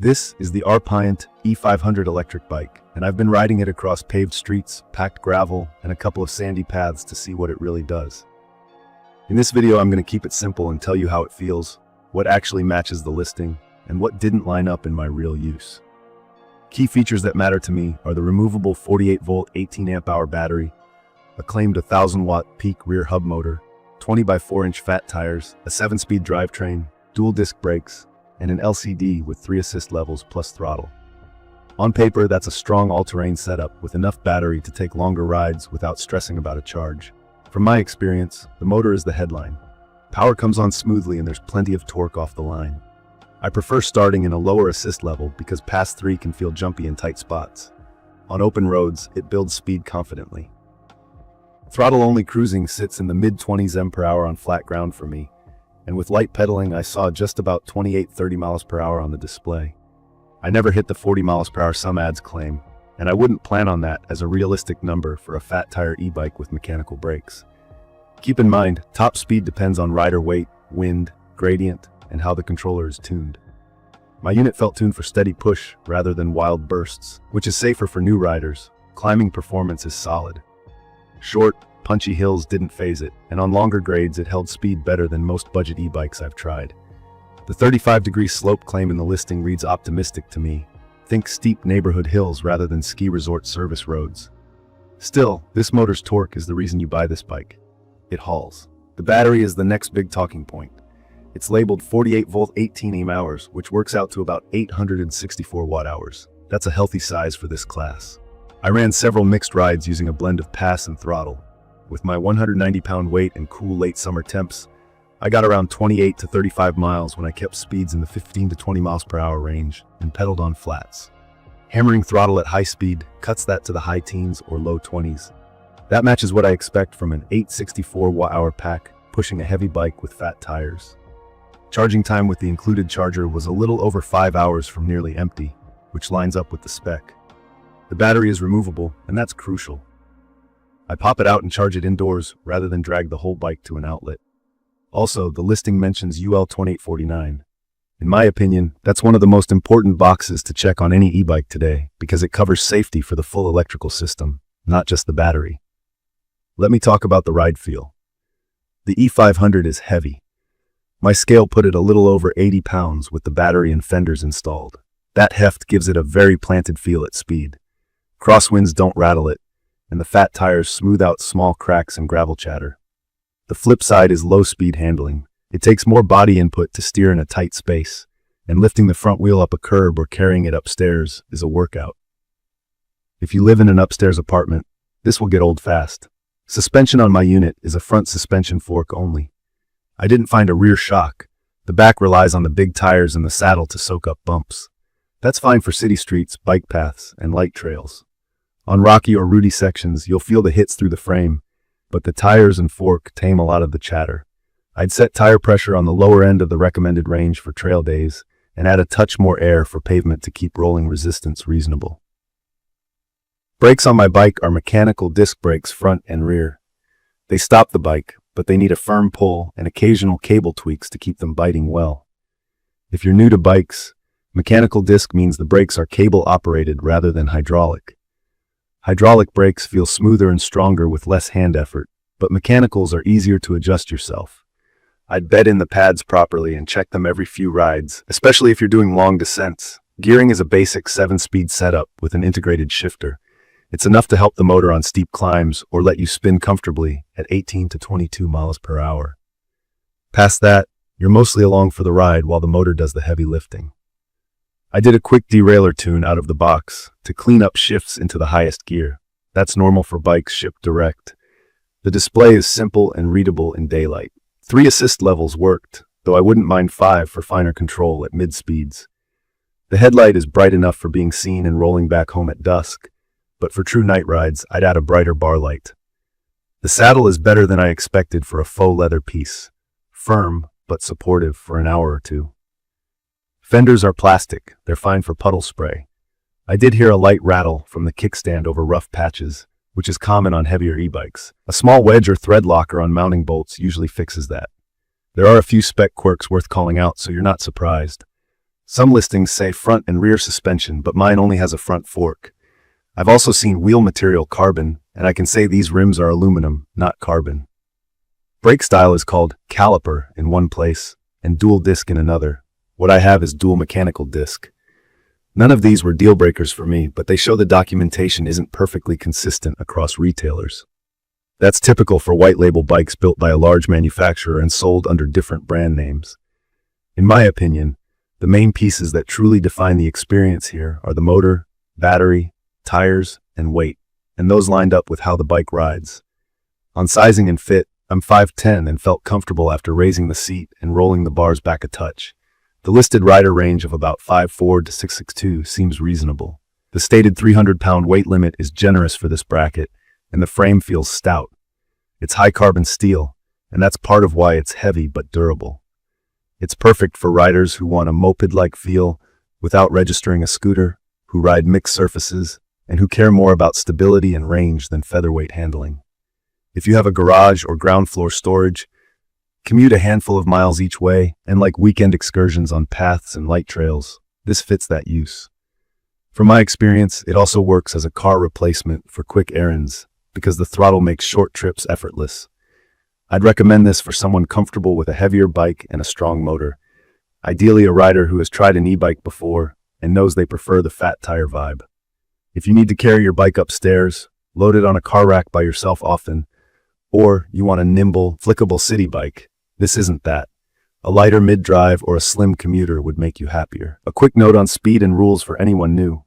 This is the RPINT E500 Electric Bike, and I've been riding it across paved streets, packed gravel, and a couple of sandy paths to see what it really does. In this video, I'm going to keep it simple and tell you how it feels, what actually matches the listing, and what didn't line up in my real use. Key features that matter to me are the removable 48-volt 18-amp-hour battery, a claimed 1,000-watt peak rear hub motor, 20 by 4-inch fat tires, a 7-speed drivetrain, dual disc brakes, and an LCD with 3 assist levels plus throttle. On paper, that's a strong all-terrain setup with enough battery to take longer rides without stressing about a charge. From my experience, the motor is the headline. Power comes on smoothly and there's plenty of torque off the line. I prefer starting in a lower assist level because past 3 can feel jumpy in tight spots. On open roads, it builds speed confidently. Throttle-only cruising sits in the mid-20s mph on flat ground for me, and with light pedaling I saw just about 28-30 miles per hour on the display. I never hit the 40 miles per hour some ads claim, and I wouldn't plan on that as a realistic number for a fat tire e-bike with mechanical brakes. Keep in mind, top speed depends on rider weight, wind, gradient, and how the controller is tuned. My unit felt tuned for steady push rather than wild bursts, which is safer for new riders. Climbing performance is solid. Short, punchy hills didn't faze it, and on longer grades it held speed better than most budget e-bikes I've tried. The 35-degree slope claim in the listing reads optimistic to me. Think steep neighborhood hills rather than ski resort service roads. Still, this motor's torque is the reason you buy this bike. It hauls. The battery is the next big talking point. It's labeled 48-volt 18 Ah, which works out to about 864 watt-hours. That's a healthy size for this class. I ran several mixed rides using a blend of pass and throttle. With my 190-pound weight and cool late summer temps, I got around 28 to 35 miles when I kept speeds in the 15 to 20 miles per hour range and pedaled on flats. Hammering throttle at high speed cuts that to the high teens or low 20s. That matches what I expect from an 864 watt-hour pack pushing a heavy bike with fat tires. Charging time with the included charger was a little over 5 hours from nearly empty, which lines up with the spec. The battery is removable, and that's crucial. I pop it out and charge it indoors rather than drag the whole bike to an outlet. Also, the listing mentions UL 2849. In my opinion, that's one of the most important boxes to check on any e-bike today because it covers safety for the full electrical system, not just the battery. Let me talk about the ride feel. The E500 is heavy. My scale put it a little over 80 pounds with the battery and fenders installed. That heft gives it a very planted feel at speed. Crosswinds don't rattle it, and the fat tires smooth out small cracks and gravel chatter. The flip side is low-speed handling. It takes more body input to steer in a tight space, and lifting the front wheel up a curb or carrying it upstairs is a workout. If you live in an upstairs apartment, this will get old fast. Suspension on my unit is a front suspension fork only. I didn't find a rear shock. The back relies on the big tires and the saddle to soak up bumps. That's fine for city streets, bike paths, and light trails. On rocky or rooty sections, you'll feel the hits through the frame, but the tires and fork tame a lot of the chatter. I'd set tire pressure on the lower end of the recommended range for trail days and add a touch more air for pavement to keep rolling resistance reasonable. Brakes on my bike are mechanical disc brakes front and rear. They stop the bike, but they need a firm pull and occasional cable tweaks to keep them biting well. If you're new to bikes, mechanical disc means the brakes are cable operated rather than hydraulic. Hydraulic brakes feel smoother and stronger with less hand effort, but mechanicals are easier to adjust yourself. I'd bed in the pads properly and check them every few rides, especially if you're doing long descents. Gearing is a basic 7-speed setup with an integrated shifter. It's enough to help the motor on steep climbs or let you spin comfortably at 18 to 22 miles per hour. Past that, you're mostly along for the ride while the motor does the heavy lifting. I did a quick derailleur tune out of the box to clean up shifts into the highest gear. That's normal for bikes shipped direct. The display is simple and readable in daylight. 3 assist levels worked, though I wouldn't mind 5 for finer control at mid-speeds. The headlight is bright enough for being seen and rolling back home at dusk, but for true night rides, I'd add a brighter bar light. The saddle is better than I expected for a faux leather piece. Firm, but supportive for an hour or two. Fenders are plastic, they're fine for puddle spray. I did hear a light rattle from the kickstand over rough patches, which is common on heavier e-bikes. A small wedge or thread locker on mounting bolts usually fixes that. There are a few spec quirks worth calling out, so you're not surprised. Some listings say front and rear suspension, but mine only has a front fork. I've also seen wheel material carbon, and I can say these rims are aluminum, not carbon. Brake style is called caliper in one place and dual disc in another. What I have is dual mechanical disc. None of these were deal breakers for me, but they show the documentation isn't perfectly consistent across retailers. That's typical for white label bikes built by a large manufacturer and sold under different brand names. In my opinion, the main pieces that truly define the experience here are the motor, battery, tires, and weight, and those lined up with how the bike rides. On sizing and fit, I'm 5'10" and felt comfortable after raising the seat and rolling the bars back a touch. The listed rider range of about 5'4" to 6'2" seems reasonable. The stated 300-pound weight limit is generous for this bracket, and the frame feels stout. It's high-carbon steel, and that's part of why it's heavy but durable. It's perfect for riders who want a moped-like feel without registering a scooter, who ride mixed surfaces, and who care more about stability and range than featherweight handling. If you have a garage or ground floor storage, commute a handful of miles each way, and like weekend excursions on paths and light trails, this fits that use. From my experience, it also works as a car replacement for quick errands because the throttle makes short trips effortless. I'd recommend this for someone comfortable with a heavier bike and a strong motor. Ideally a rider who has tried an e-bike before and knows they prefer the fat tire vibe. If you need to carry your bike upstairs, load it on a car rack by yourself often, or you want a nimble, flickable city bike, this isn't that. A lighter mid-drive or a slim commuter would make you happier. A quick note on speed and rules for anyone new.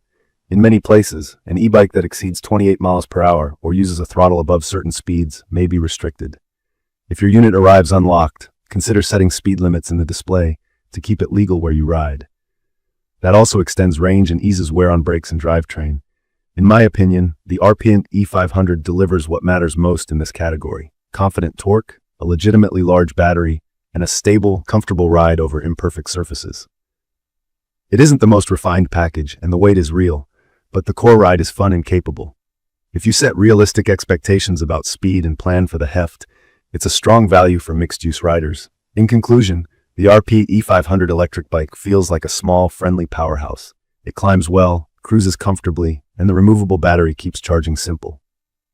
In many places, an e-bike that exceeds 28 miles per hour or uses a throttle above certain speeds may be restricted. If your unit arrives unlocked, consider setting speed limits in the display to keep it legal where you ride. That also extends range and eases wear on brakes and drivetrain. In my opinion, the RPINT E500 delivers what matters most in this category: confident torque, a legitimately large battery, and a stable, comfortable ride over imperfect surfaces. It isn't the most refined package, and the weight is real, but the core ride is fun and capable. If you set realistic expectations about speed and plan for the heft, it's a strong value for mixed-use riders. In conclusion, the RPINT E500 electric bike feels like a small, friendly powerhouse. It climbs well, cruises comfortably, and the removable battery keeps charging simple.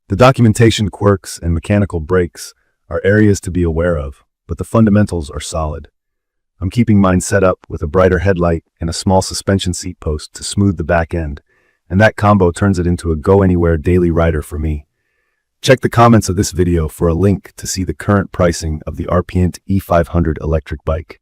The documentation quirks and mechanical brakes are areas to be aware of, but the fundamentals are solid. I'm keeping mine set up with a brighter headlight and a small suspension seat post to smooth the back end, and that combo turns it into a go-anywhere daily rider for me. Check the comments of this video for a link to see the current pricing of the RPINT E500 electric bike.